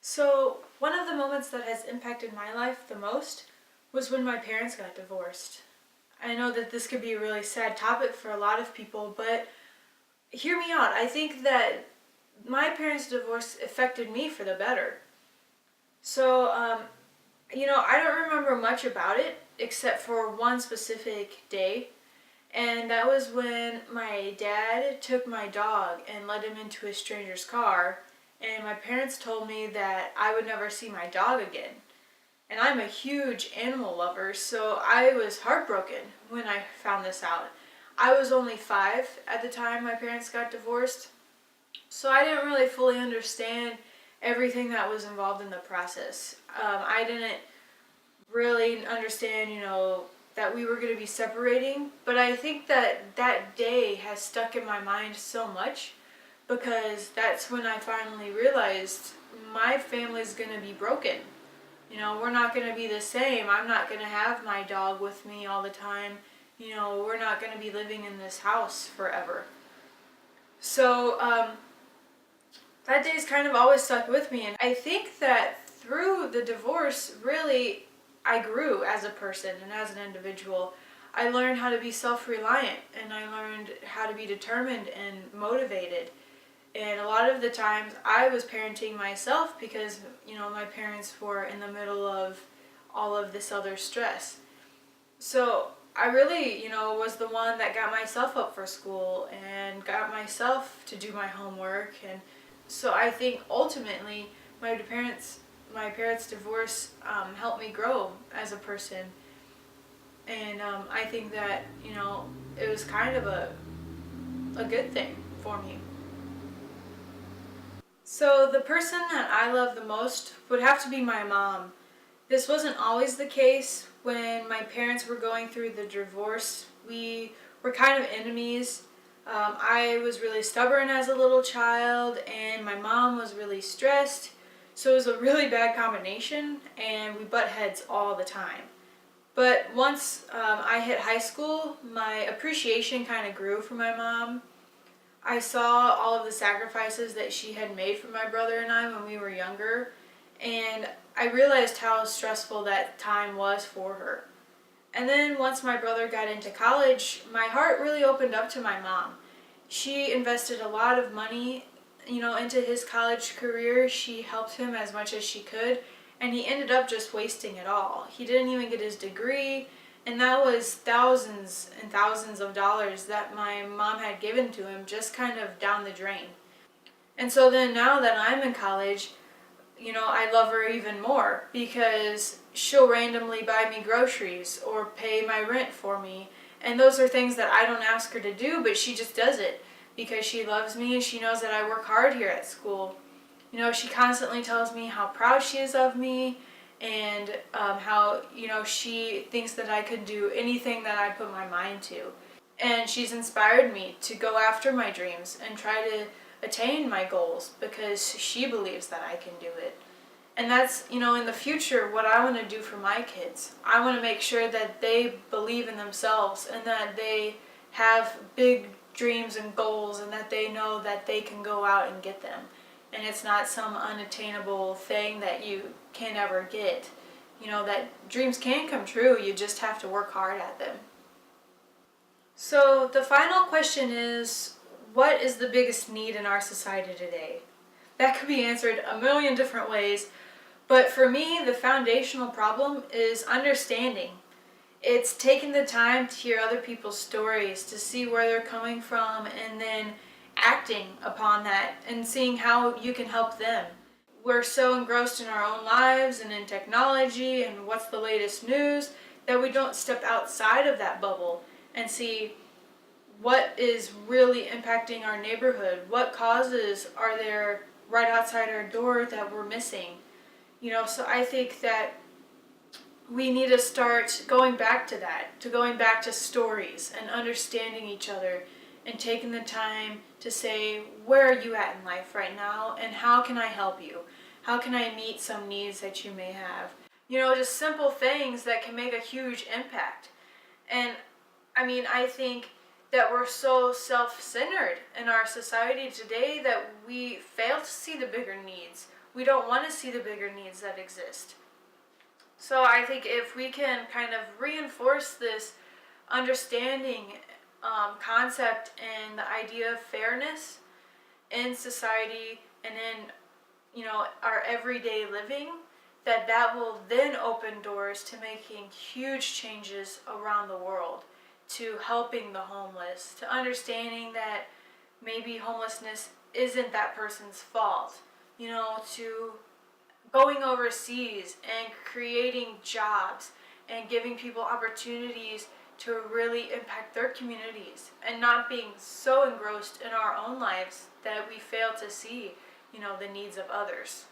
So, one of the moments that has impacted my life the most was when my parents got divorced. I know that this could be a really sad topic for a lot of people, but hear me out. I think that my parents' divorce affected me for the better. So, I don't remember much about it except for one specific day, and that was when my dad took my dog and led him into a stranger's car, and my parents told me that I would never see my dog again. And I'm a huge animal lover, so I was heartbroken when I found this out. I was only 5 at the time my parents got divorced, so I didn't really fully understand everything that was involved in the process. I didn't really understand, that we were going to be separating, but I think that that day has stuck in my mind so much because that's when I finally realized my family's going to be broken. We're not going to be the same. I'm not going to have my dog with me all the time. We're not going to be living in this house forever. So, that day's kind of always stuck with me. And I think that through the divorce, really, I grew as a person and as an individual. I learned how to be self-reliant, and I learned how to be determined and motivated. And a lot of the times I was parenting myself because, my parents were in the middle of all of this other stress. So I really, was the one that got myself up for school and got myself to do my homework. And so I think ultimately my parents' divorce helped me grow as a person. And I think that, it was kind of a good thing for me. So the person that I love the most would have to be my mom. This wasn't always the case. When my parents were going through the divorce, we were kind of enemies. I was really stubborn as a little child, and my mom was really stressed. So it was a really bad combination, and we butt heads all the time. But once I hit high school, my appreciation kind of grew for my mom. I saw all of the sacrifices that she had made for my brother and I when we were younger, and I realized how stressful that time was for her. And then once my brother got into college, my heart really opened up to my mom. She invested a lot of money, into his college career. She helped him as much as she could, and he ended up just wasting it all. He didn't even get his degree, and that was thousands and thousands of dollars that my mom had given to him just kind of down the drain. And so then now that I'm in college, I love her even more because she'll randomly buy me groceries or pay my rent for me. And those are things that I don't ask her to do, but she just does it because she loves me and she knows that I work hard here at school. She constantly tells me how proud she is of me and how, she thinks that I could do anything that I put my mind to. And she's inspired me to go after my dreams and try to attain my goals because she believes that I can do it. And that's, in the future, what I want to do for my kids. I want to make sure that they believe in themselves and that they have big dreams and goals and that they know that they can go out and get them. And it's not some unattainable thing that you can never get. That dreams can come true, you just have to work hard at them. So the final question is, what is the biggest need in our society today? That could be answered a million different ways, but for me, the foundational problem is understanding. It's taking the time to hear other people's stories, to see where they're coming from, and then acting upon that and seeing how you can help them. We're so engrossed in our own lives and in technology and what's the latest news that we don't step outside of that bubble and see what is really impacting our neighborhood, what causes are there right outside our door that we're missing. So I think that we need to start going back to that, to going back to stories and understanding each other and taking the time to say, where are you at in life right now and how can I help you? How can I meet some needs that you may have? Just simple things that can make a huge impact. And I think that we're so self-centered in our society today that we fail to see the bigger needs. we don't want to see the bigger needs that exist. So I think if we can kind of reinforce this understanding concept and the idea of fairness in society and in our everyday living, that will then open doors to making huge changes around the world, to helping the homeless, to understanding that maybe homelessness isn't that person's fault, to going overseas and creating jobs and giving people opportunities to really impact their communities, and not being so engrossed in our own lives that we fail to see, the needs of others.